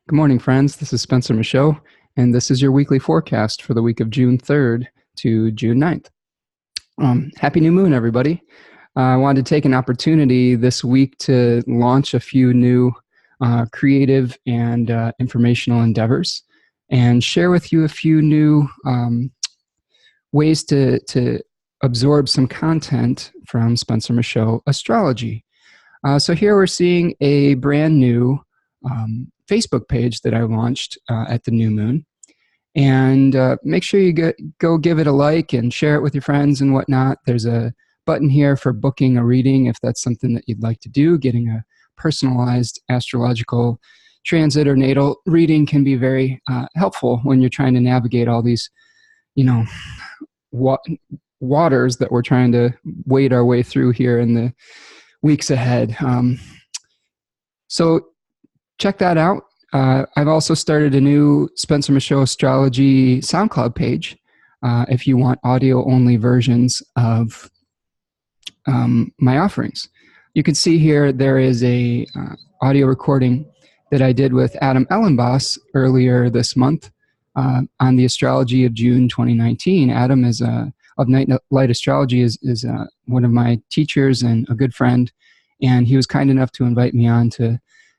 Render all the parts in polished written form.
Good morning, friends. This is Spencer Michaud, and this is your weekly forecast for the week of June 3rd to June 9th. Happy New Moon, everybody. I wanted to take an opportunity this week to launch a few new creative and informational endeavors and share with you a few new ways to absorb some content from Spencer Michaud Astrology. So here we're seeing a brand new Facebook page that I launched at the new moon. And make sure you go give it a like and share it with your friends and whatnot. There's a button here for booking a reading if that's something that you'd like to do. Getting a personalized astrological transit or natal reading can be very helpful when you're trying to navigate all these, waters that we're trying to wade our way through here in the weeks ahead. So check that out. I've also started a new Spencer Michaud Astrology SoundCloud page if you want audio-only versions of my offerings. You can see here there is a audio recording that I did with Adam Ellenboss earlier this month on the astrology of June 2019. Adam is of Night Light Astrology is one of my teachers and a good friend, and he was kind enough to invite me on to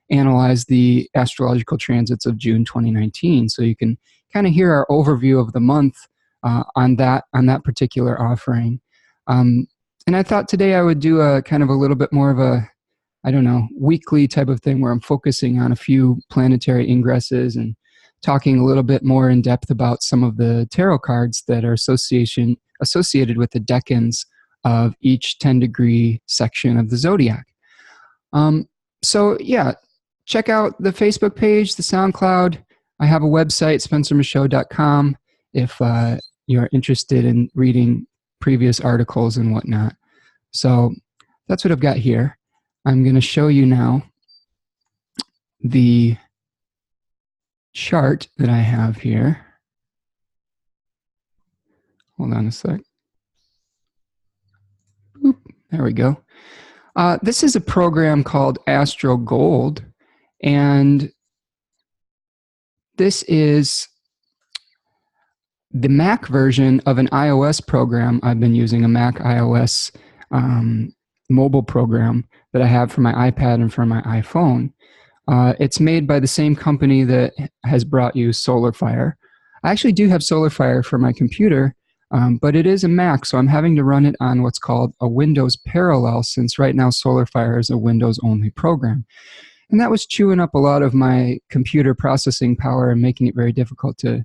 analyze the astrological transits of June 2019. So you can kind of hear our overview of the month on that particular offering. And I thought today I would do a kind of a little bit more of a, weekly type of thing where I'm focusing on a few planetary ingresses and talking a little bit more in depth about some of the tarot cards that are associated with the decans of each 10-degree section of the zodiac. So yeah, check out the Facebook page, the SoundCloud. I have a website, spencermichaud.com, if you're interested in reading previous articles and whatnot. So that's what I've got here. I'm going to show you now the chart that I have here. Hold on a sec. Oop, there we go. This is a program called Astrological, and this is the Mac version of an iOS program I've been using, a Mac iOS mobile program that I have for my iPad and for my iPhone. It's made by the same company that has brought you SolarFire. I actually do have SolarFire for my computer, but it is a Mac, so I'm having to run it on what's called a Windows parallel, since right now SolarFire is a Windows-only program. And that was chewing up a lot of my computer processing power and making it very difficult to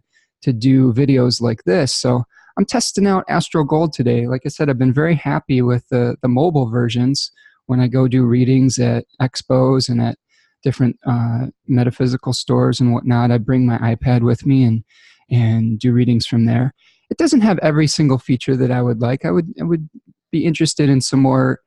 do videos like this. So I'm testing out Astrological today. Like I said, I've been very happy with the mobile versions when I go do readings at expos and at different metaphysical stores and whatnot. I bring my iPad with me and do readings from there. It doesn't have every single feature that I would like. I would be interested in some more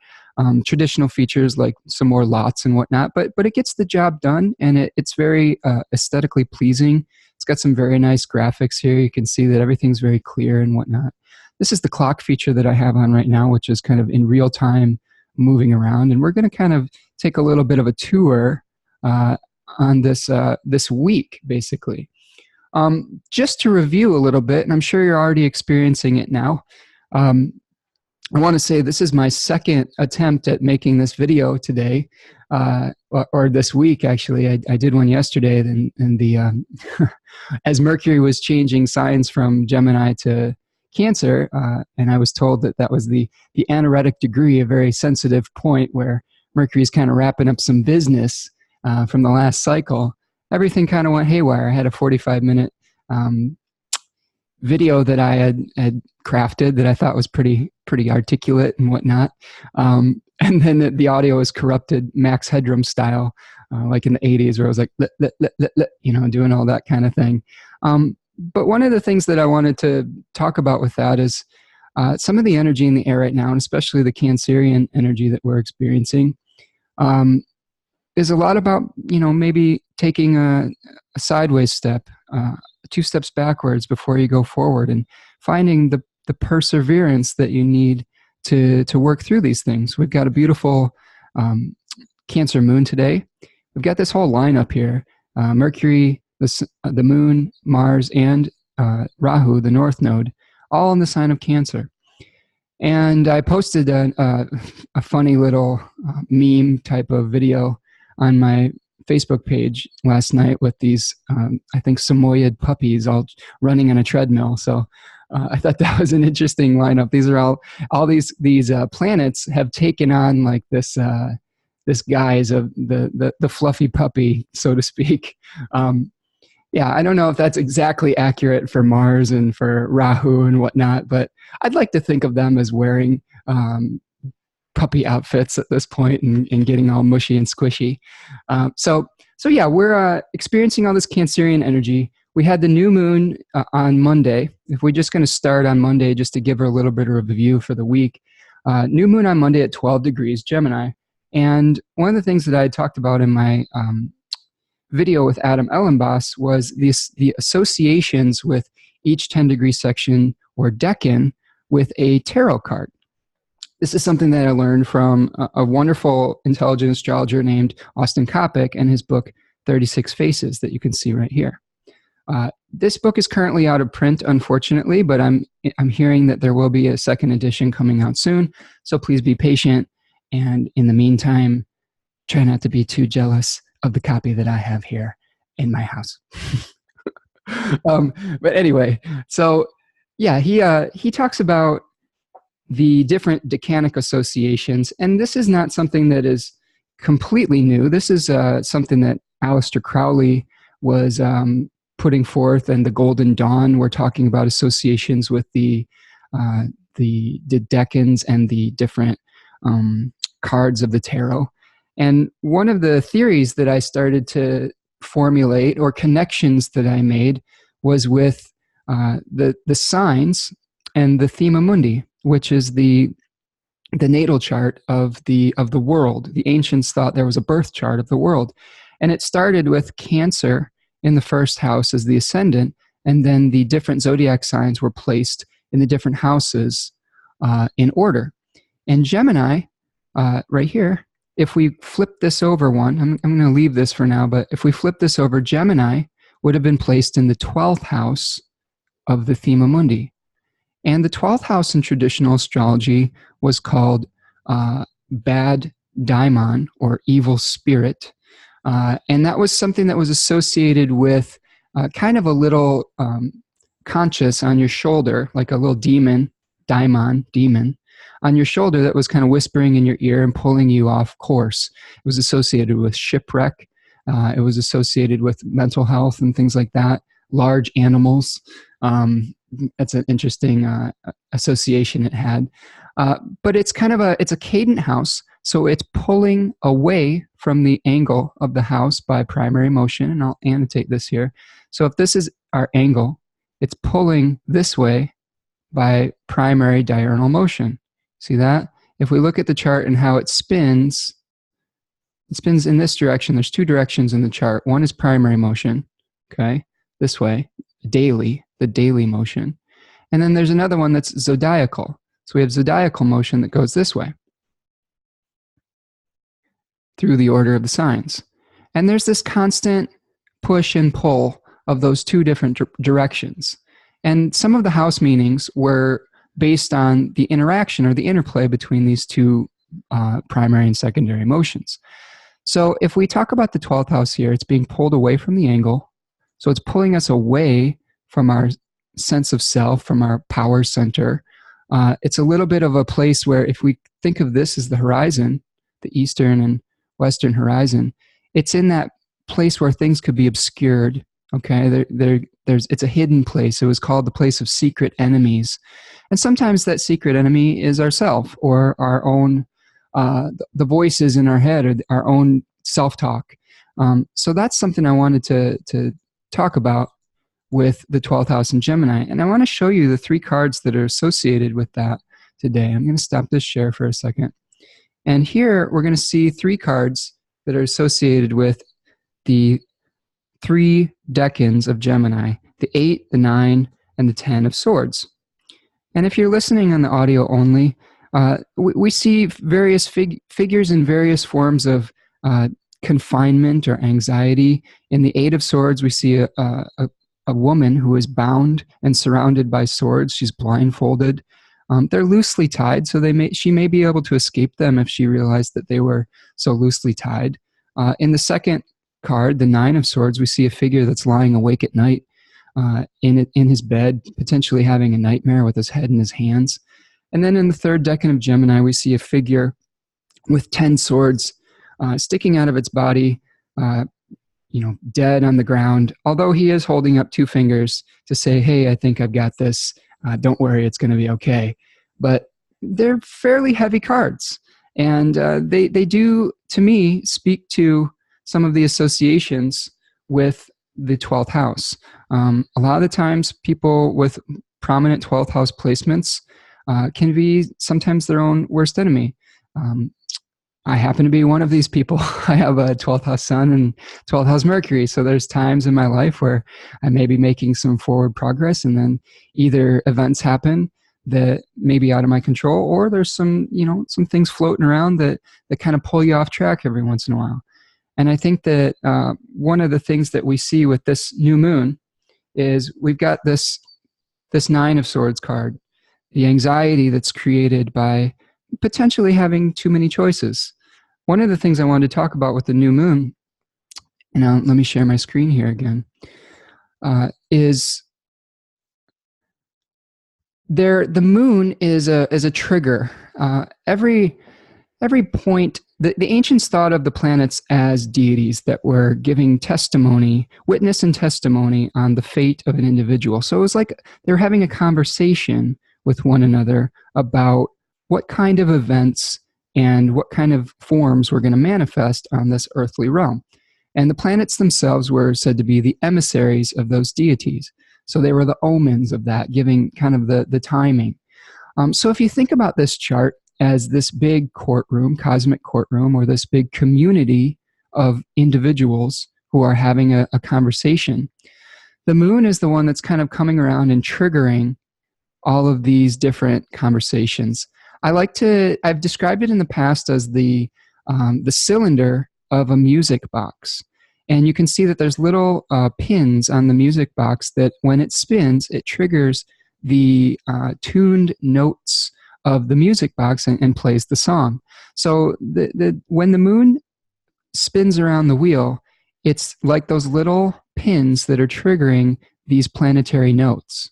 traditional features, like some more lots and whatnot, but it gets the job done, and it's very aesthetically pleasing. It's got some very nice graphics here. You can see that everything's very clear and whatnot. This is the clock feature that I have on right now, which is kind of in real time moving around, and we're going to kind of take a little bit of a tour on this week, basically. Just to review a little bit, and I'm sure you're already experiencing it now, I want to say this is my second attempt at making this video today, or this week, actually. I did one yesterday, and the as Mercury was changing signs from Gemini to Cancer, and I was told that was the anaretic degree, a very sensitive point where Mercury is kind of wrapping up some business from the last cycle. Everything kind of went haywire. I had a 45-minute video that I had crafted that I thought was pretty articulate and whatnot. And then the audio is corrupted Max Headroom style, like in the 80s, where I was like, doing all that kind of thing. But one of the things that I wanted to talk about with that is some of the energy in the air right now, and especially the Cancerian energy that we're experiencing, is a lot about, maybe taking a sideways step, 2 steps backwards before you go forward, and finding the perseverance that you need to work through these things. We've got a beautiful Cancer moon today. We've got this whole lineup here. Mercury, the moon, Mars, and Rahu, the north node, all in the sign of Cancer. And I posted a funny little meme type of video on my Facebook page last night with these, I think, Samoyed puppies all running on a treadmill. So I thought that was an interesting lineup. These are all these planets have taken on like this guise of the fluffy puppy, so to speak. Yeah, I don't know if that's exactly accurate for Mars and for Rahu and whatnot, but I'd like to think of them as wearing puppy outfits at this point and getting all mushy and squishy. So yeah, we're experiencing all this Cancerian energy. We had the new moon on Monday. If we're just going to start on Monday, just to give her a little bit of a review for the week, new moon on Monday at 12 degrees Gemini. And one of the things that I had talked about in my video with Adam Ellenboss was the associations with each 10-degree section or decan with a tarot card. This is something that I learned from a wonderful intelligent astrologer named Austin Coppock and his book 36 Faces that you can see right here. This book is currently out of print, unfortunately, but I'm hearing that there will be a second edition coming out soon, so please be patient. And in the meantime, try not to be too jealous of the copy that I have here in my house. But anyway, so yeah, he talks about the different decanic associations, and this is not something that is completely new. This is something that Aleister Crowley was putting forth, and the Golden Dawn were talking about associations with the decans and the different cards of the tarot. And one of the theories that I started to formulate, or connections that I made, was with the signs and the thema mundi, which is the natal chart of the world. The ancients thought there was a birth chart of the world, and it started with Cancer in the first house as the ascendant, and then the different zodiac signs were placed in the different houses in order. And Gemini, right here, if we flip this over one, I'm going to leave this for now, but if we flip this over, Gemini would have been placed in the 12th house of the thema mundi. And the 12th house in traditional astrology was called bad daimon, or evil spirit. And that was something that was associated with kind of a little conscious on your shoulder, like a little demon on your shoulder that was kind of whispering in your ear and pulling you off course. It was associated with shipwreck. It was associated with mental health and things like that. Large animals. That's an interesting association it had. But it's kind of it's a cadent house. So it's pulling away from the angle of the house by primary motion. And I'll annotate this here. So if this is our angle, it's pulling this way by primary diurnal motion. See that? If we look at the chart and how it spins in this direction. There's two directions in the chart. One is primary motion, okay, this way, the daily motion. And then there's another one that's zodiacal. So we have zodiacal motion that goes this way through the order of the signs. And there's this constant push and pull of those two different directions. And some of the house meanings were based on the interaction or the interplay between these two primary and secondary motions. So if we talk about the 12th house here, it's being pulled away from the angle. So it's pulling us away from our sense of self, from our power center. It's a little bit of a place where if we think of this as the horizon, the eastern and western horizon, it's in that place where things could be obscured. Okay, it's a hidden place. It was called the place of secret enemies. And sometimes that secret enemy is ourself, or our own, the voices in our head, or our own self-talk. So that's something I wanted to talk about with the 12th house in Gemini. And I want to show you the three cards that are associated with that today. I'm going to stop this share for a second. And here we're going to see three cards that are associated with the three decans of Gemini, the 8, the 9, and the 10 of swords. And if you're listening on the audio only, we see various figures in various forms of confinement or anxiety. In the Eight of Swords, we see a woman who is bound and surrounded by swords. She's blindfolded. They're loosely tied, so she may be able to escape them if she realized that they were so loosely tied. In the second card, the Nine of Swords, we see a figure that's lying awake at night in his bed, potentially having a nightmare with his head in his hands. And then in the third decan of Gemini, we see a figure with 10 swords sticking out of its body, dead on the ground, although he is holding up two fingers to say, hey, I think I've got this. Don't worry, it's going to be okay. But they're fairly heavy cards. And they do, to me, speak to some of the associations with the 12th house. A lot of the times people with prominent 12th house placements can be sometimes their own worst enemy. I happen to be one of these people. I have a 12th house sun and 12th house Mercury. So there's times in my life where I may be making some forward progress, and then either events happen that may be out of my control, or there's some things floating around that kind of pull you off track every once in a while. And I think that one of the things that we see with this new moon is we've got this Nine of Swords card, the anxiety that's created by potentially having too many choices. One of the things I wanted to talk about with the new moon, and let me share my screen here again, is the moon is a trigger. Every point, the ancients thought of the planets as deities that were giving testimony, witness and testimony on the fate of an individual. So it was like they're having a conversation with one another about what kind of events and what kind of forms were going to manifest on this earthly realm. And the planets themselves were said to be the emissaries of those deities. So they were the omens of that, giving kind of the timing. So if you think about this chart as this big courtroom, cosmic courtroom, or this big community of individuals who are having a conversation, the moon is the one that's kind of coming around and triggering all of these different conversations. I've described it in the past as the cylinder of a music box. And you can see that there's little pins on the music box that when it spins, it triggers the tuned notes of the music box and plays the song. So when the moon spins around the wheel, it's like those little pins that are triggering these planetary notes.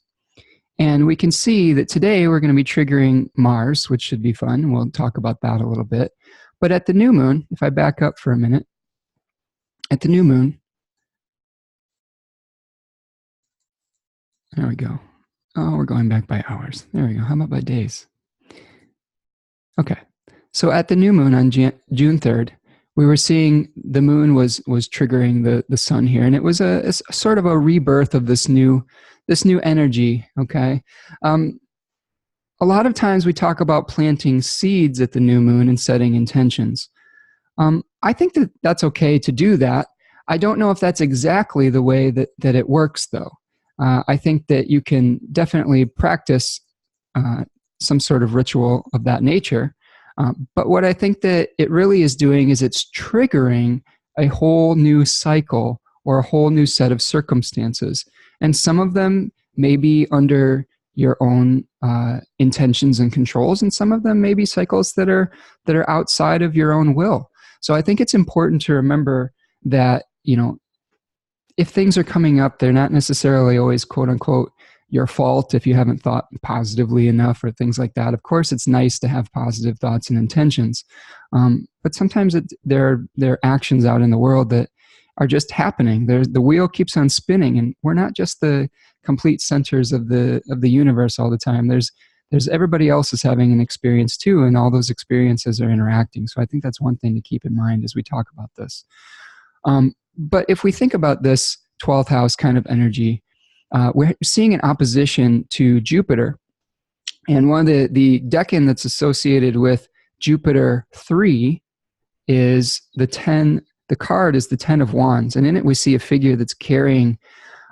And we can see that today we're going to be triggering Mars, which should be fun. We'll talk about that a little bit. But at the new moon, if I back up for a minute, at the new moon, there we go. Oh, we're going back by hours. There we go. How about by days? Okay. So at the new moon on June 3rd, we were seeing the moon was triggering the sun here. And it was a sort of a rebirth of this new energy, okay? A lot of times we talk about planting seeds at the new moon and setting intentions. I think that that's okay to do that. I don't know if that's exactly the way that it works, though. I think that you can definitely practice some sort of ritual of that nature. But what I think that it really is doing is it's triggering a whole new cycle or a whole new set of circumstances. And some of them may be under your own intentions and controls, and some of them may be cycles that are outside of your own will. So I think it's important to remember that, if things are coming up, they're not necessarily always, quote unquote, your fault if you haven't thought positively enough or things like that. Of course, it's nice to have positive thoughts and intentions. But sometimes there are actions out in the world that are just happening. The wheel keeps on spinning, and we're not just the complete centers of the universe all the time. There's everybody else is having an experience too, and all those experiences are interacting. So I think that's one thing to keep in mind as we talk about this. But if we think about this 12th house kind of energy, we're seeing an opposition to Jupiter. And one of the decan that's associated with Jupiter 3 is the 10. The card is the 10 of Wands. And in it, we see a figure that's carrying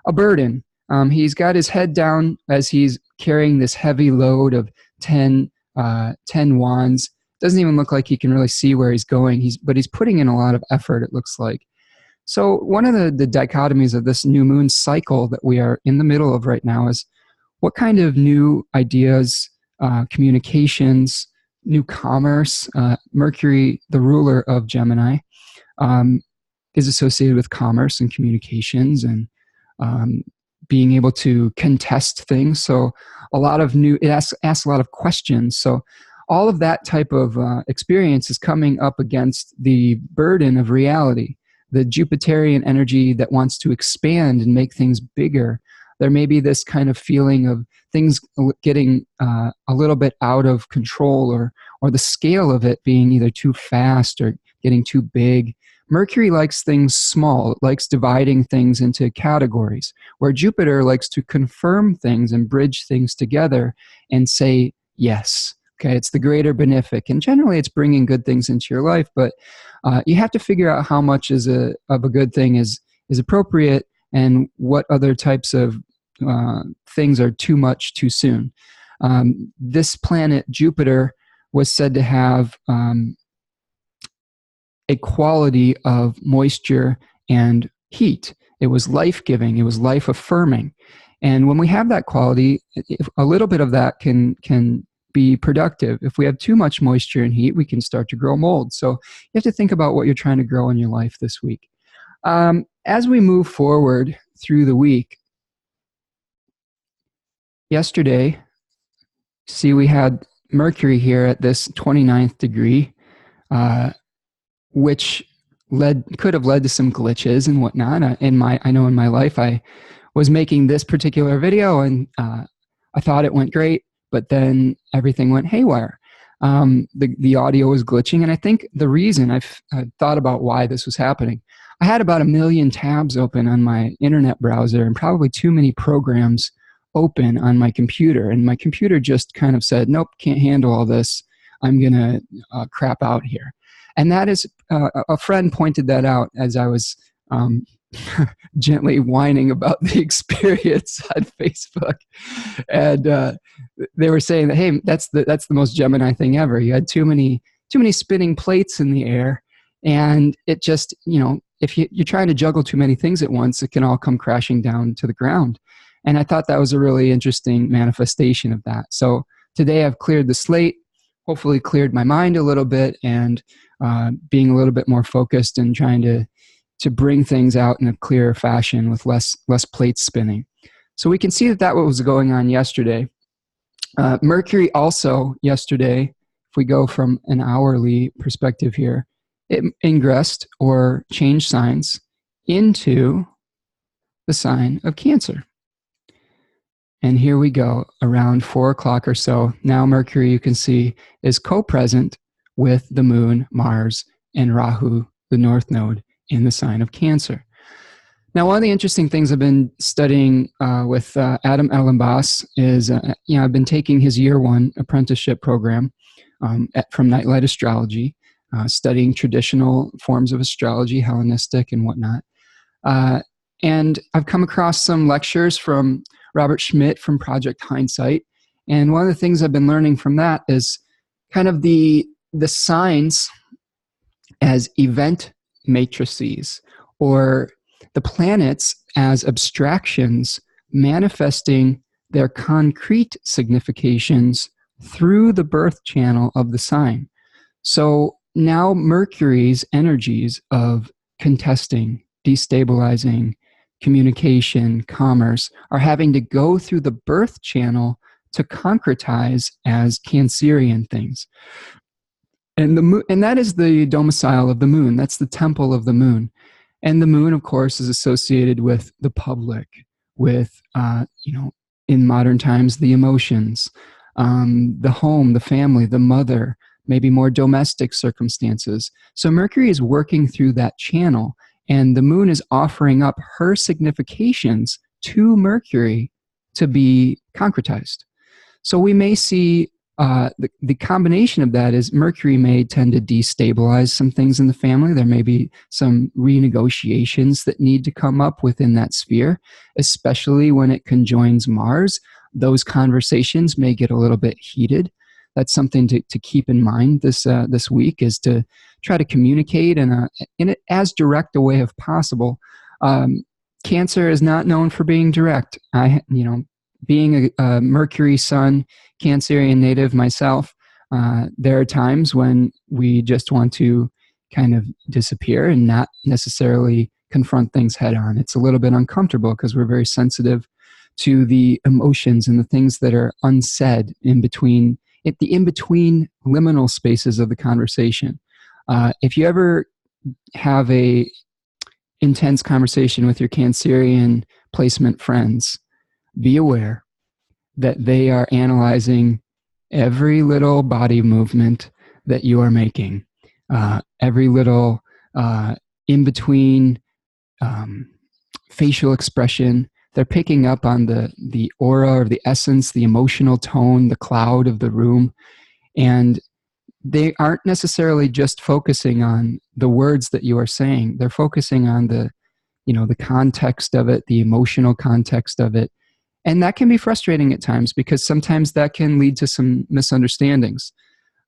a burden. He's got his head down as he's carrying this heavy load of 10 wands doesn't even look like he can really see where he's going. But he's putting in a lot of effort, it looks like. So one of the dichotomies of this new moon cycle that we are in the middle of right now is what kind of new ideas, communications, new commerce, Mercury, the ruler of Gemini, is associated with commerce and communications and being able to contest things. So it asks a lot of questions. So all of that type of experience is coming up against the burden of reality, the Jupiterian energy that wants to expand and make things bigger. There may be this kind of feeling of things getting a little bit out of control, or the scale of it being either too fast or getting too big. Mercury likes things small. It likes dividing things into categories, where Jupiter likes to confirm things and bridge things together and say yes. Okay, it's the greater benefic, and generally it's bringing good things into your life, but you have to figure out how much of a good thing is appropriate, and what other types of things are too much too soon. This planet, Jupiter, was said to have a quality of moisture and heat. It was life-giving. It was life-affirming. And when we have that quality, a little bit of that can be productive. If we have too much moisture and heat, we can start to grow mold. So you have to think about what you're trying to grow in your life this week. As we move forward through the week, yesterday, see, we had Mercury here at this 29th degree, which could have led to some glitches and whatnot. I know in my life, I was making this particular video and I thought it went great, but then everything went haywire. The audio was glitching, and I think the reason I thought about why this was happening, I had about 1 million tabs open on my internet browser and probably too many programs open on my computer, and my computer just kind of said, nope, can't handle all this. I'm going to crap out here. And that is, a friend pointed that out as I was gently whining about the experience on Facebook. And they were saying that, hey, that's the most Gemini thing ever. You had too many spinning plates in the air, and it just, if you're trying to juggle too many things at once, it can all come crashing down to the ground. And I thought that was a really interesting manifestation of that. So today I've cleared the slate, hopefully cleared my mind a little bit, and being a little bit more focused and trying to bring things out in a clearer fashion with less plates spinning. So we can see that what was going on yesterday. Mercury also yesterday, if we go from an hourly perspective here, it ingressed or changed signs into the sign of Cancer. And here we go, around 4 o'clock or so. Now Mercury, you can see, is co-present with the Moon, Mars, and Rahu, the North Node, in the sign of Cancer. Now, one of the interesting things I've been studying with Adam Ellenbos is, I've been taking his year 1 apprenticeship program from Nightlight Astrology, studying traditional forms of astrology, Hellenistic and whatnot. And I've come across some lectures from Robert Schmidt from Project Hindsight. And one of the things I've been learning from that is kind of the signs as event matrices, or the planets as abstractions manifesting their concrete significations through the birth channel of the sign. So now Mercury's energies of contesting, destabilizing, communication, commerce are having to go through the birth channel to concretize as Cancerian things. And that is the domicile of the moon. That's the temple of the moon. And the moon, of course, is associated with the public, with, in modern times, the emotions, the home, the family, the mother, maybe more domestic circumstances. So Mercury is working through that channel, and the moon is offering up her significations to Mercury to be concretized. So we may see the combination of that is Mercury may tend to destabilize some things in the family. There may be some renegotiations that need to come up within that sphere, especially when it conjoins Mars. Those conversations may get a little bit heated. that's something to keep in mind this week, is to try to communicate in as direct a way as possible. Cancer is not known for being direct. Being a Mercury Sun Cancerian native myself, there are times when we just want to kind of disappear and not necessarily confront things head on. It's a little bit uncomfortable because we're very sensitive to the emotions and the things that are unsaid in between, the in-between liminal spaces of the conversation. If you ever have a intense conversation with your Cancerian placement friends, be aware that they are analyzing every little body movement that you are making, every little in-between facial expression. They're picking up on the aura or the essence, the emotional tone, the cloud of the room. And they aren't necessarily just focusing on the words that you are saying. They're focusing on the context of it, the emotional context of it. And that can be frustrating at times because sometimes that can lead to some misunderstandings.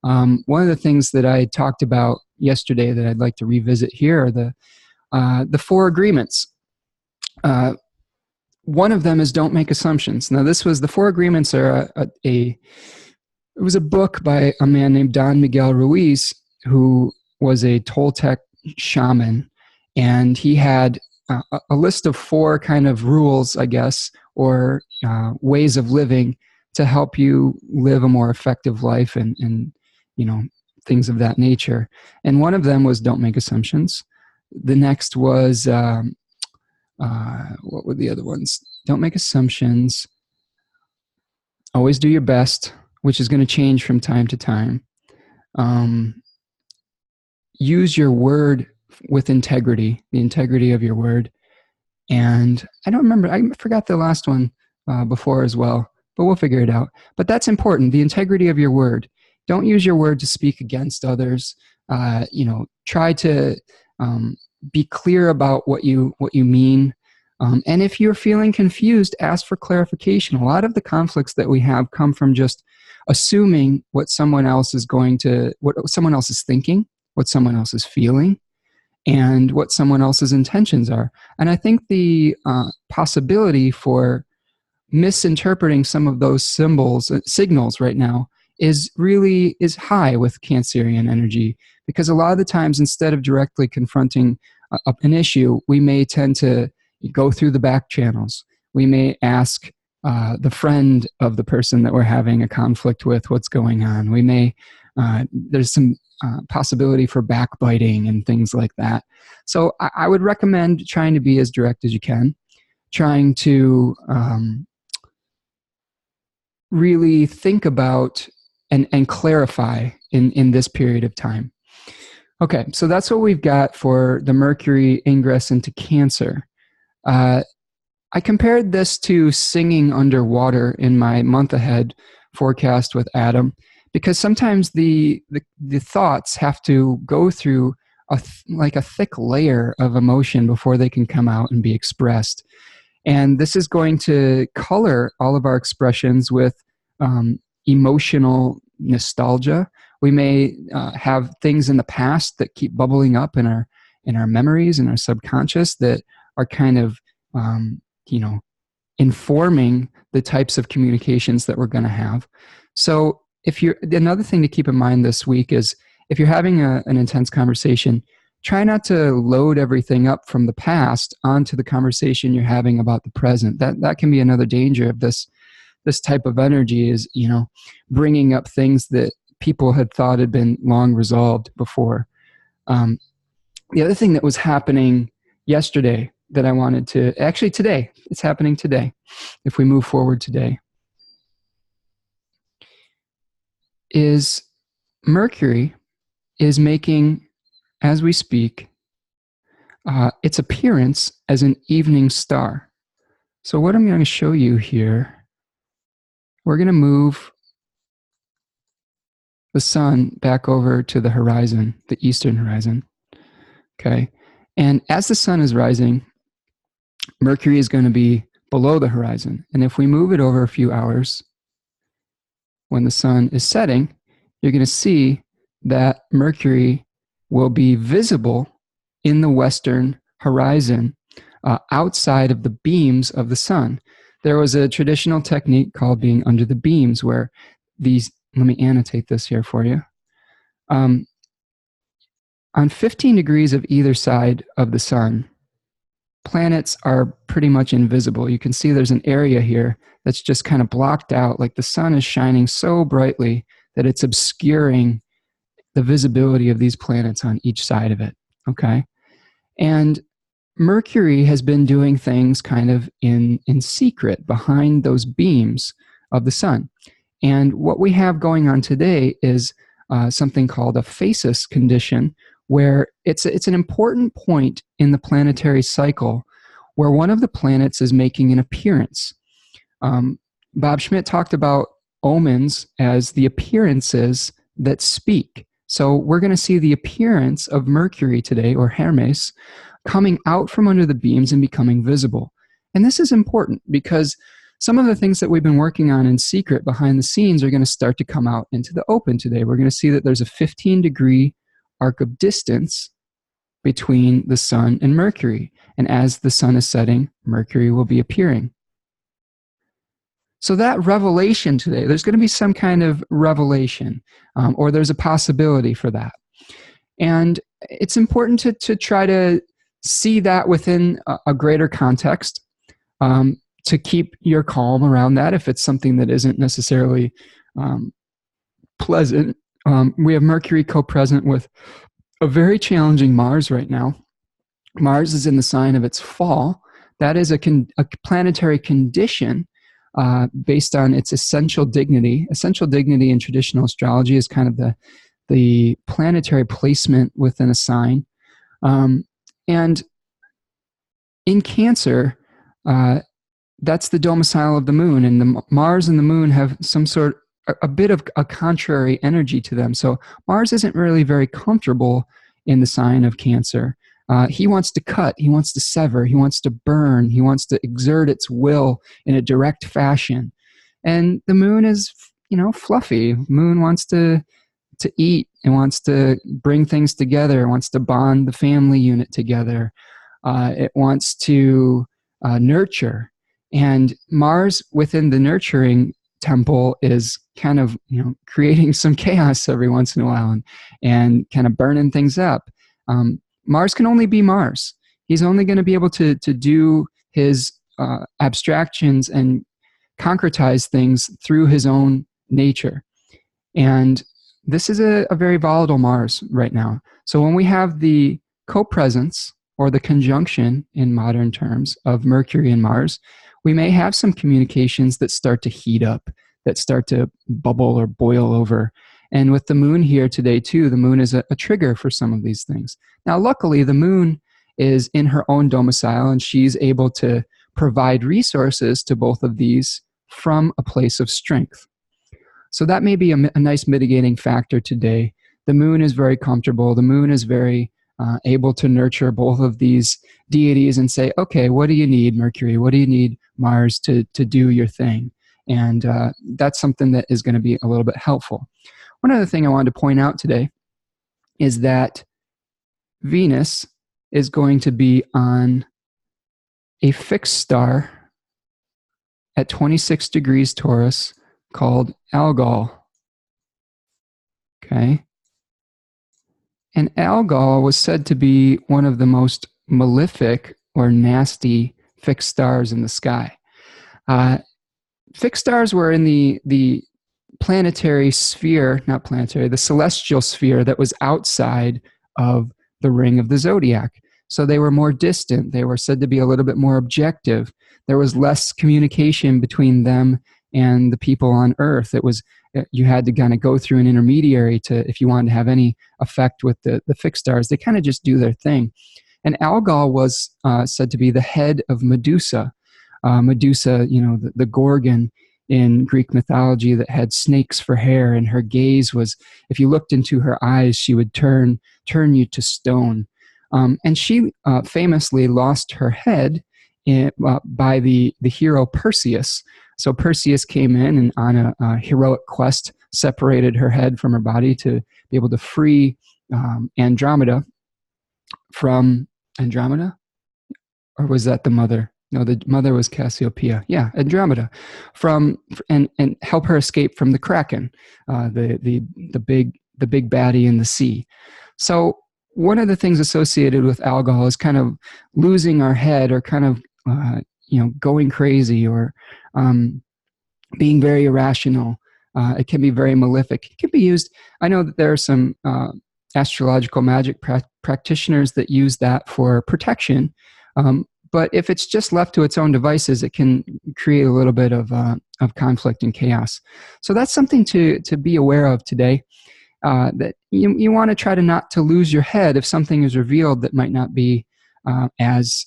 One of the things that I talked about yesterday that I'd like to revisit here are the 4 agreements. One of them is don't make assumptions. Now, the 4 agreements are it was a book by a man named Don Miguel Ruiz, who was a Toltec shaman, and he had a list of 4 kind of rules, I guess, or ways of living to help you live a more effective life and things of that nature. And one of them was don't make assumptions. The next was what were the other ones? Don't make assumptions. Always do your best, which is going to change from time to time. Use your word with integrity, the integrity of your word. And I don't remember, I forgot the last one before as well, but we'll figure it out. But that's important, the integrity of your word. Don't use your word to speak against others. Try to be clear about what you mean. And if you're feeling confused, ask for clarification. A lot of the conflicts that we have come from just assuming what someone else is thinking, what someone else is feeling, and what someone else's intentions are. And I think the possibility for misinterpreting some of those signals right now is high with Cancerian energy, because a lot of the times, instead of directly confronting an issue, we may tend to go through the back channels. We may ask the friend of the person that we're having a conflict with what's going on. We may, there's some possibility for backbiting and things like that. So I would recommend trying to be as direct as you can, trying to really think about and clarify in this period of time. Okay, so that's what we've got for the Mercury ingress into Cancer. I compared this to singing underwater in my month ahead forecast with Adam, because sometimes the thoughts have to go through a thick layer of emotion before they can come out and be expressed. And this is going to color all of our expressions with emotional nostalgia. We may have things in the past that keep bubbling up in our memories and our subconscious that are kind of informing the types of communications that we're going to have. So another thing to keep in mind this week is, if you're having an intense conversation, try not to load everything up from the past onto the conversation you're having about the present. That can be another danger of this type of energy, is bringing up things that people had thought had been long resolved before. The other thing that was happening yesterday that I wanted to, actually today, it's happening today, if we move forward today, is Mercury is making, as we speak, its appearance as an evening star. So what I'm going to show you here, we're going to move the sun back over to the horizon, the eastern horizon. Okay. And as the sun is rising, Mercury is going to be below the horizon. And if we move it over a few hours, when the sun is setting, you're going to see that Mercury will be visible in the western horizon outside of the beams of the sun. There was a traditional technique called being under the beams where these, let me annotate this here for you. On 15 degrees of either side of the sun, planets are pretty much invisible. You can see there's an area here that's just kind of blocked out, like the sun is shining so brightly that it's obscuring the visibility of these planets on each side of it, okay? And Mercury has been doing things kind of in secret behind those beams of the sun. And what we have going on today is something called a phasis condition, where it's an important point in the planetary cycle where one of the planets is making an appearance. Bob Schmidt talked about omens as the appearances that speak. So we're going to see the appearance of Mercury today, or Hermes, coming out from under the beams and becoming visible. And this is important because some of the things that we've been working on in secret behind the scenes are going to start to come out into the open today. We're going to see that there's a 15-degree arc of distance between the sun and Mercury. And as the sun is setting, Mercury will be appearing. So that revelation today, there's going to be some kind of revelation, or there's a possibility for that. And it's important to try to see that within a greater context, to keep your calm around that if it's something that isn't necessarily pleasant. We have Mercury co-present with a very challenging Mars right now. Mars is in the sign of its fall. That is a planetary condition based on its essential dignity. Essential dignity in traditional astrology is kind of the planetary placement within a sign. And in Cancer, that's the domicile of the moon, and the Mars and the moon have a bit of a contrary energy to them. So Mars isn't really very comfortable in the sign of Cancer. He wants to cut, he wants to sever, he wants to burn, he wants to exert its will in a direct fashion. And the moon is, fluffy. Moon wants to eat and wants to bring things together, wants to bond the family unit together. It wants to nurture. And Mars within the nurturing temple is kind of, creating some chaos every once in a while and kind of burning things up. Mars can only be Mars. He's only going to be able to do his abstractions and concretize things through his own nature. And this is a very volatile Mars right now. So when we have the co-presence or the conjunction in modern terms of Mercury and Mars, we may have some communications that start to heat up, that start to bubble or boil over. And with the moon here today too, the moon is a trigger for some of these things. Now, luckily, the moon is in her own domicile and she's able to provide resources to both of these from a place of strength. So that may be a nice mitigating factor today. The moon is very comfortable. The moon is very able to nurture both of these deities and say, okay, what do you need, Mercury? What do you need, Mars, to do your thing? And that's something that is going to be a little bit helpful. One other thing I wanted to point out today is that Venus is going to be on a fixed star at 26 degrees Taurus called Algol. Okay? And Algol was said to be one of the most malefic or nasty fixed stars in the sky. Fixed stars were in the planetary sphere, not planetary, the celestial sphere that was outside of the ring of the zodiac. So they were more distant. They were said to be a little bit more objective. There was less communication between them and the people on Earth. You had to kind of go through an intermediary if you wanted to have any effect with the fixed stars. They kind of just do their thing. And Algol was said to be the head of Medusa. Medusa, the Gorgon in Greek mythology that had snakes for hair, and her gaze was, if you looked into her eyes, she would turn you to stone. And she famously lost her head by the hero Perseus. So Perseus came in and on a heroic quest, separated her head from her body to be able to free Andromeda from Andromeda? Or was that the mother? No, the mother was Cassiopeia. Yeah, Andromeda, from and help her escape from the Kraken, the big baddie in the sea. So one of the things associated with alcohol is kind of losing our head, or kind of going crazy, or being very irrational. It can be very malefic. It can be used. I know that there are some astrological magic practitioners that use that for protection. But if it's just left to its own devices, it can create a little bit of conflict and chaos. So that's something to be aware of today. That you want to try to not to lose your head if something is revealed that might not be as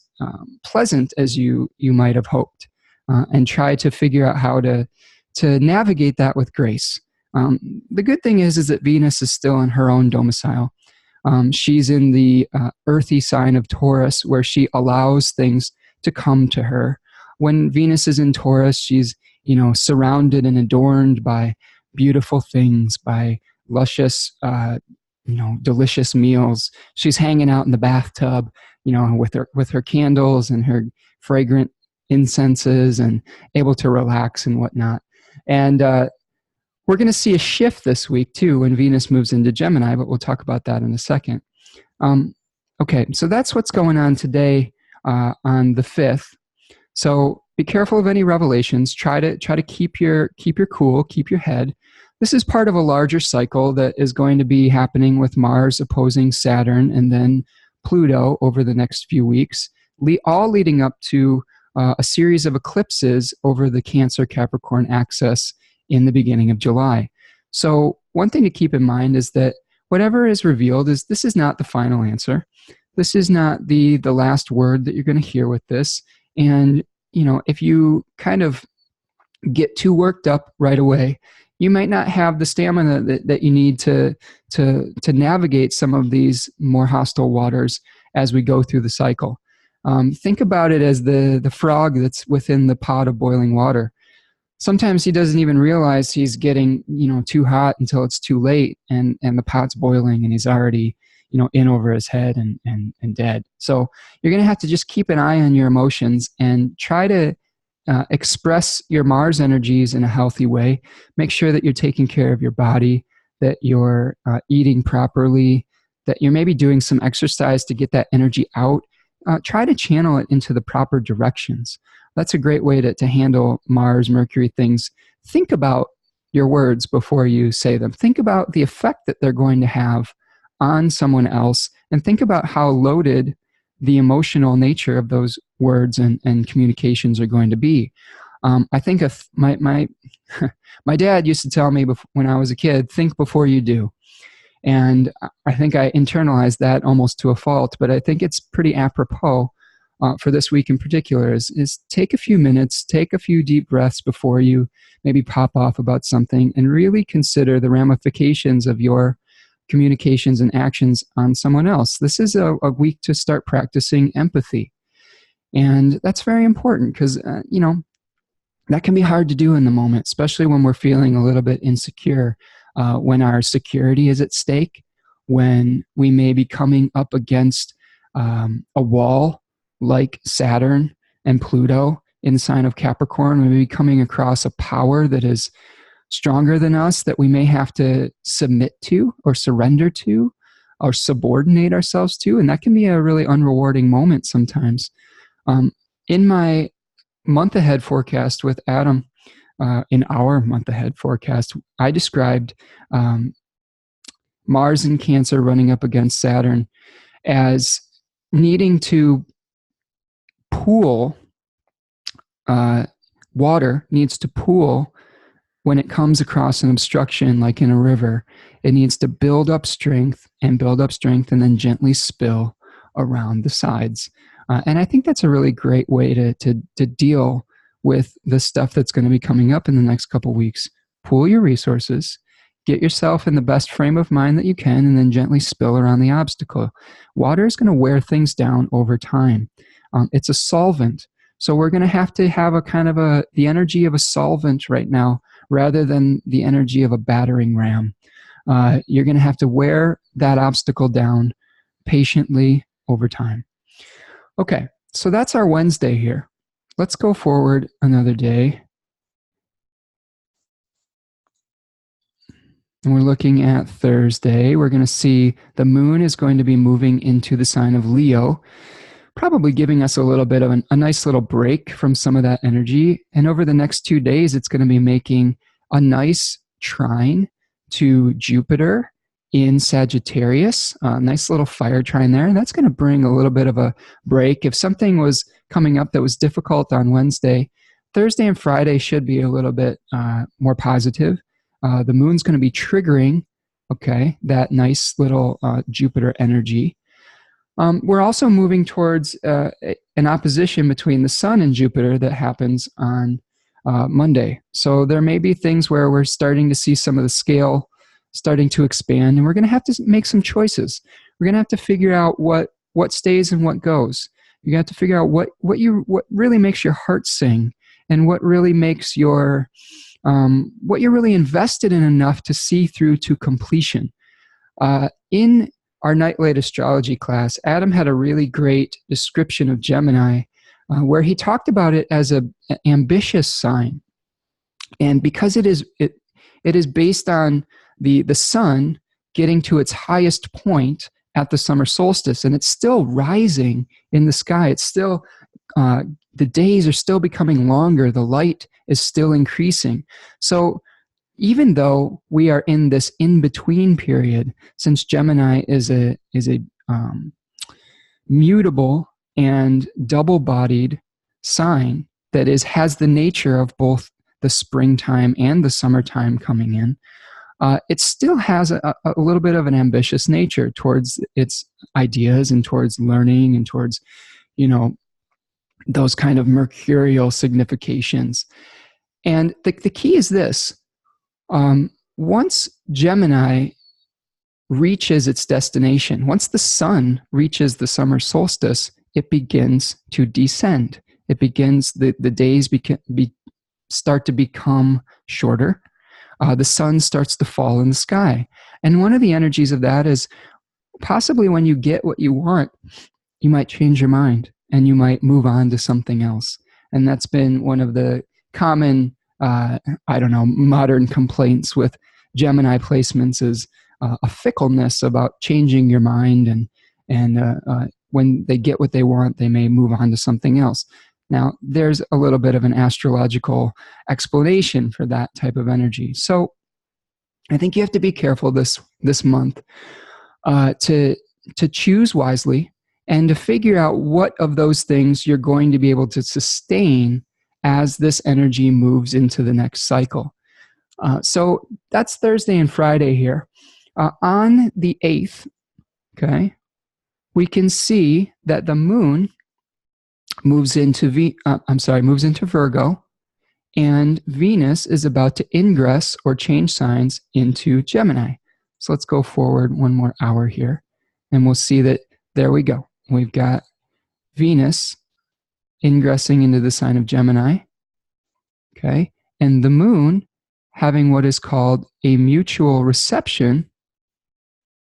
pleasant as you might have hoped, and try to figure out how to navigate that with grace. The good thing is that Venus is still in her own domicile. She's in the earthy sign of Taurus, where she allows things to come to her. When Venus is in Taurus, she's surrounded and adorned by beautiful things, by luscious, delicious meals. She's hanging out in the bathtub, with her candles and her fragrant incenses, and able to relax and whatnot. And we're going to see a shift this week too when Venus moves into Gemini, but we'll talk about that in a second. Okay, so that's what's going on today on the 5th. So be careful of any revelations. Try to keep your cool, keep your head. This is part of a larger cycle that is going to be happening with Mars opposing Saturn and then Pluto over the next few weeks, all leading up to a series of eclipses over the Cancer-Capricorn axis in the beginning of July. So one thing to keep in mind is that whatever is revealed this is not the final answer. This is not the last word that you're going to hear with this. And, if you kind of get too worked up right away, you might not have the stamina that you need to navigate some of these more hostile waters as we go through the cycle. Think about it as the frog that's within the pot of boiling water. Sometimes he doesn't even realize he's getting too hot until it's too late, and the pot's boiling and he's already in over his head and dead. So you're going to have to just keep an eye on your emotions and try to express your Mars energies in a healthy way. Make sure that you're taking care of your body, that you're eating properly, that you're maybe doing some exercise to get that energy out. Try to channel it into the proper directions. That's a great way to handle Mars, Mercury things. Think about your words before you say them. Think about the effect that they're going to have on someone else, and think about how loaded the emotional nature of those words and communications are going to be. I think my dad used to tell me when I was a kid, think before you do. And I think I internalized that almost to a fault, but I think it's pretty apropos for this week in particular is take a few minutes, take a few deep breaths before you maybe pop off about something, and really consider the ramifications of your communications and actions on someone else. This is a week to start practicing empathy. And that's very important because, that can be hard to do in the moment, especially when we're feeling a little bit insecure, when our security is at stake, when we may be coming up against a wall like Saturn and Pluto in the sign of Capricorn. We may be coming across a power that is stronger than us that we may have to submit to or surrender to or subordinate ourselves to. And that can be a really unrewarding moment sometimes. In my month ahead forecast with Adam, in our month ahead forecast, I described Mars in Cancer running up against Saturn as needing to pool, water needs to pool when it comes across an obstruction like in a river. It needs to build up strength and then gently spill around the sides. And I think that's a really great way to deal with the stuff that's going to be coming up in the next couple weeks. Pool your resources, get yourself in the best frame of mind that you can, and then gently spill around the obstacle. Water is going to wear things down over time. It's a solvent. So we're going to have a kind of the energy of a solvent right now, rather than the energy of a battering ram. You're going to have to wear that obstacle down patiently over time. Okay, so that's our Wednesday here. Let's go forward another day. And we're looking at Thursday. We're going to see the moon is going to be moving into the sign of Leo, probably giving us a little bit of a nice little break from some of that energy. And over the next 2 days, it's going to be making a nice trine to Jupiter in Sagittarius, a nice little fire trine there. And that's going to bring a little bit of a break. If something was coming up that was difficult on Wednesday, Thursday and Friday should be a little bit more positive. The moon's going to be triggering, okay, that nice little Jupiter energy. We're also moving towards an opposition between the Sun and Jupiter that happens on Monday. So there may be things where we're starting to see some of the scale starting to expand, and we're going to have to make some choices. We're going to have to figure out what stays and what goes. You have to figure out what really makes your heart sing, and what really makes your what you're really invested in enough to see through to completion. In our nightlight astrology class, Adam had a really great description of Gemini, where he talked about it as an ambitious sign, and because it is based on the sun getting to its highest point at the summer solstice, and it's still rising in the sky. It's still the days are still becoming longer. The light is still increasing. So even though we are in this in-between period, since Gemini is a mutable and double-bodied sign that has the nature of both the springtime and the summertime coming in, it still has a little bit of an ambitious nature towards its ideas and towards learning and towards, those kind of mercurial significations. And the key is this. Once Gemini reaches its destination, once the sun reaches the summer solstice, it begins to descend. It begins, the days start to become shorter. The sun starts to fall in the sky. And one of the energies of that is possibly when you get what you want, you might change your mind and you might move on to something else. And that's been one of the common, modern complaints with Gemini placements is a fickleness about changing your mind. And when they get what they want, they may move on to something else. Now, there's a little bit of an astrological explanation for that type of energy. So I think you have to be careful this month to choose wisely and to figure out what of those things you're going to be able to sustain as this energy moves into the next cycle. So that's Thursday and Friday here. On the 8th, okay, we can see that the moon moves into Virgo, and Venus is about to ingress or change signs into Gemini. So let's go forward one more hour here, and we'll see that there we go. We've got Venus ingressing into the sign of Gemini, okay, and the moon having what is called a mutual reception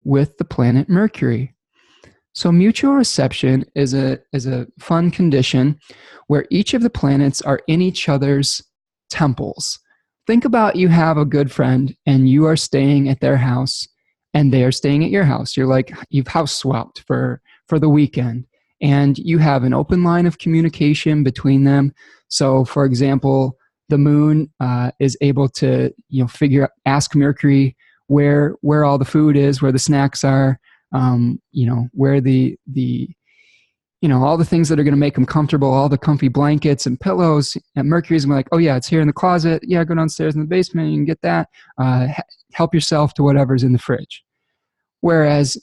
with the planet Mercury. So mutual reception is a fun condition where each of the planets are in each other's temples. Think about you have a good friend and you are staying at their house and they are staying at your house. You've house swapped for the weekend, and you have an open line of communication between them. So for example, the moon is able to ask Mercury where all the food is, where the snacks are, where all the things that are going to make them comfortable, all the comfy blankets and pillows. And Mercury's going to be like, oh yeah, it's here in the closet. Yeah, go downstairs in the basement and you can get that. Help yourself to whatever's in the fridge. Whereas,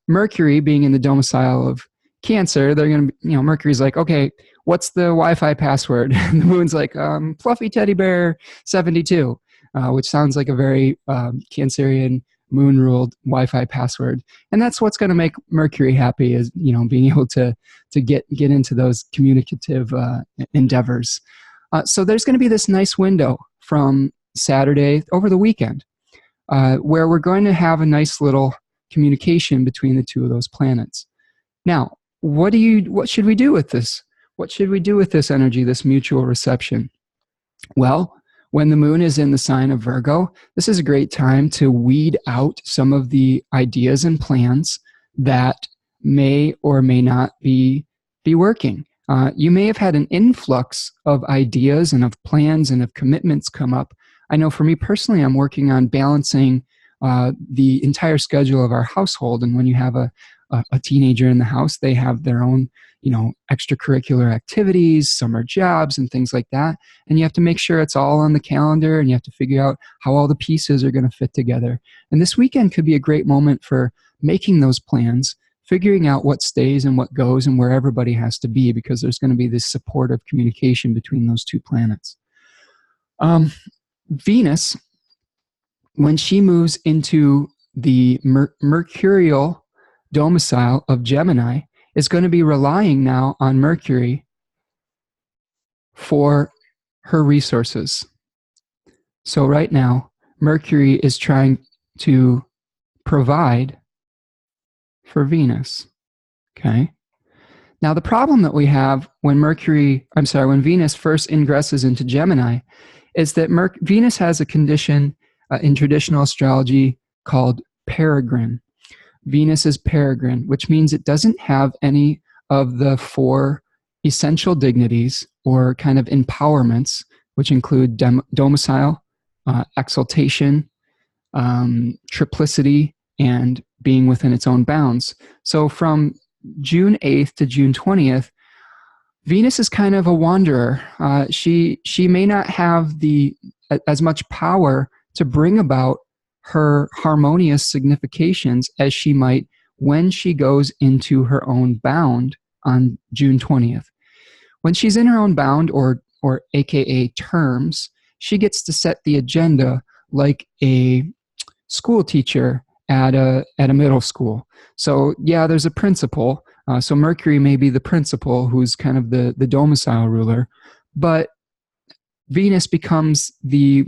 Mercury being in the domicile of Cancer, they're going to, Mercury's like, okay, what's the Wi-Fi password? And the moon's like, fluffy teddy bear 72, which sounds like a very Cancerian moon ruled Wi-Fi password. And that's what's going to make Mercury happy, is, being able to get into those communicative endeavors. So there's going to be this nice window from Saturday over the weekend, where we're going to have a nice little communication between the two of those planets. Now, what should we do with this? What should we do with this energy, this mutual reception? Well, when the moon is in the sign of Virgo, this is a great time to weed out some of the ideas and plans that may or may not be working. You may have had an influx of ideas and of plans and of commitments come up. I know for me personally, I'm working on balancing the entire schedule of our household. And when you have a teenager in the house, they have their own, extracurricular activities, summer jobs, and things like that. And you have to make sure it's all on the calendar, and you have to figure out how all the pieces are going to fit together. And this weekend could be a great moment for making those plans, figuring out what stays and what goes and where everybody has to be, because there's going to be this supportive communication between those two planets. Venus, when she moves into the mercurial domicile of Gemini, is going to be relying now on Mercury for her resources. So right now, Mercury is trying to provide for Venus. Okay. Now, the problem that we have when Venus first ingresses into Gemini is that Venus has a condition in traditional astrology called peregrine. Venus is peregrine, which means it doesn't have any of the 4 essential dignities or kind of empowerments, which include domicile, exaltation, triplicity, and being within its own bounds. So from June 8th to June 20th, Venus is kind of a wanderer. She may not have as much power to bring about her harmonious significations as she might when she goes into her own bound on June 20th. When she's in her own bound, or AKA terms, she gets to set the agenda like a school teacher at a middle school. So yeah, there's a principal. So Mercury may be the principal, who's kind of the domicile ruler, but Venus becomes the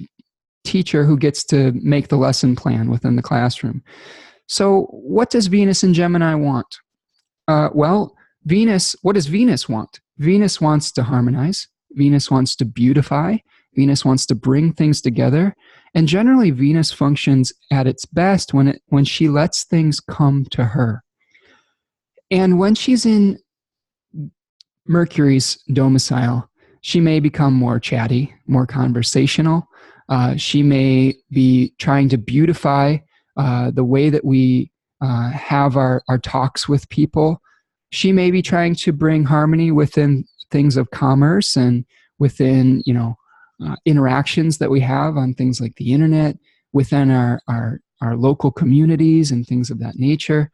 teacher who gets to make the lesson plan within the classroom. So what does Venus in Gemini want? Well, what does Venus want? Venus wants to harmonize. Venus wants to beautify. Venus wants to bring things together. And generally, Venus functions at its best when she lets things come to her. And when she's in Mercury's domicile, she may become more chatty, more conversational. She may be trying to beautify the way that we have our talks with people. She may be trying to bring harmony within things of commerce and within, interactions that we have on things like the internet, within our local communities and things of that nature.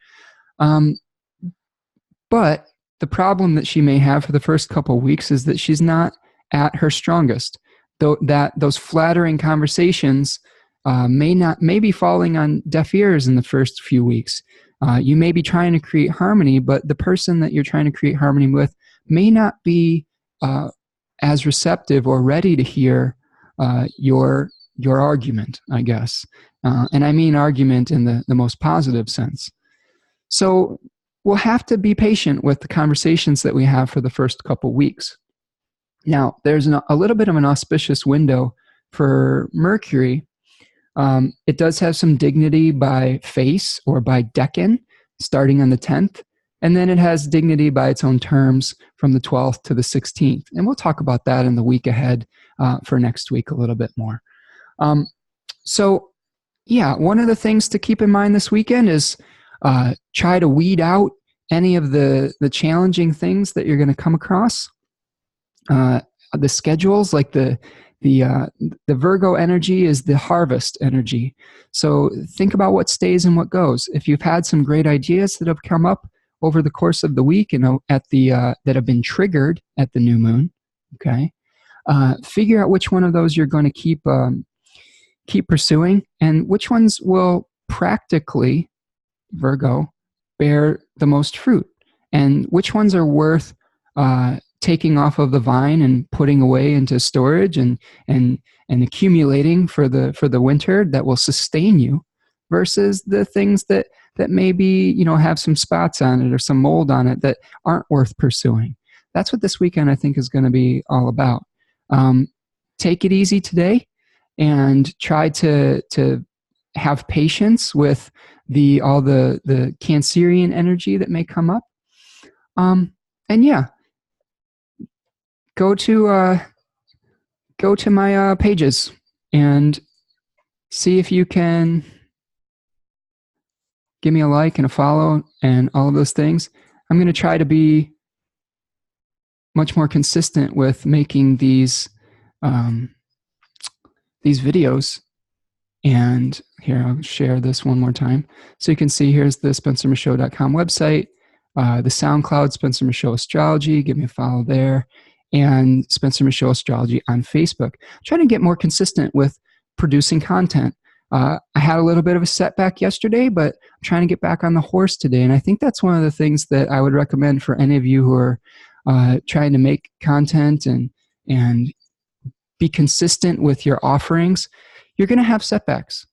But the problem that she may have for the first couple of weeks is that she's not at her strongest. Those flattering conversations may be falling on deaf ears in the first few weeks. You may be trying to create harmony, but the person that you're trying to create harmony with may not be as receptive or ready to hear your argument, I guess. And I mean argument in the most positive sense. So we'll have to be patient with the conversations that we have for the first couple weeks. Now, there's a little bit of an auspicious window for Mercury. It does have some dignity by face or by decan, starting on the 10th. And then it has dignity by its own terms from the 12th to the 16th. And we'll talk about that in the week ahead for next week a little bit more. So, one of the things to keep in mind this weekend is try to weed out any of the challenging things that you're going to come across. The schedules, like the Virgo energy is the harvest energy. So think about what stays and what goes. If you've had some great ideas that have come up over the course of the week and that have been triggered at the new moon, okay, figure out which one of those you're going to keep pursuing, and which ones will practically, Virgo, bear the most fruit, and which ones are worth taking off of the vine and putting away into storage and accumulating for the winter that will sustain you, versus the things that maybe have some spots on it or some mold on it that aren't worth pursuing. That's what this weekend I think is going to be all about. Take it easy today, and try to have patience with all the Cancerian energy that may come up. And yeah, go to my pages and see if you can give me a like and a follow and all of those things. I'm going to try to be much more consistent with making these videos. And here, I'll share this one more time. So you can see here's the SpencerMichaud.com website, the SoundCloud, Spencer Michaud Astrology. Give me a follow there. And Spencer Michaud Astrology on Facebook. I'm trying to get more consistent with producing content. I had a little bit of a setback yesterday, but I'm trying to get back on the horse today. And I think that's one of the things that I would recommend for any of you who are trying to make content and be consistent with your offerings. You're going to have setbacks.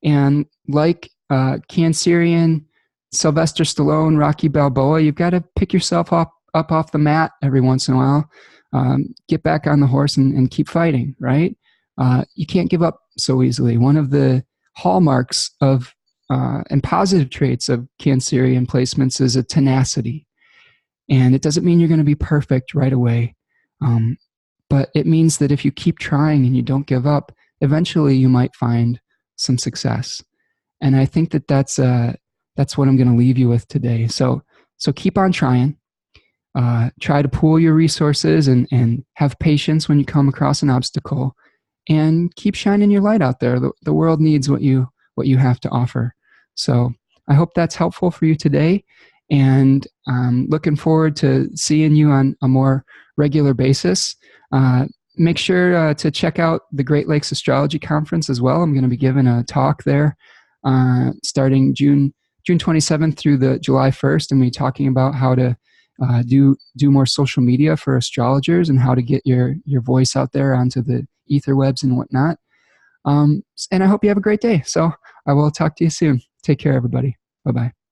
And like Cancerian, Sylvester Stallone, Rocky Balboa, you've got to pick yourself up off the mat every once in a while, get back on the horse and keep fighting, right? You can't give up so easily. One of the hallmarks of and positive traits of Cancerian placements is a tenacity. And it doesn't mean you're going to be perfect right away. But it means that if you keep trying and you don't give up, eventually you might find some success. And I think that's what I'm going to leave you with today. So keep on trying. Try to pool your resources and have patience when you come across an obstacle, and keep shining your light out there. The world needs what you have to offer. So I hope that's helpful for you today. And I'm looking forward to seeing you on a more regular basis. Make sure to check out the Great Lakes Astrology Conference as well. I'm going to be giving a talk there starting June 27th through the July 1st. I'm going to be talking about how to do more social media for astrologers and how to get your voice out there onto the ether webs and whatnot. And I hope you have a great day. So I will talk to you soon. Take care, everybody. Bye-bye.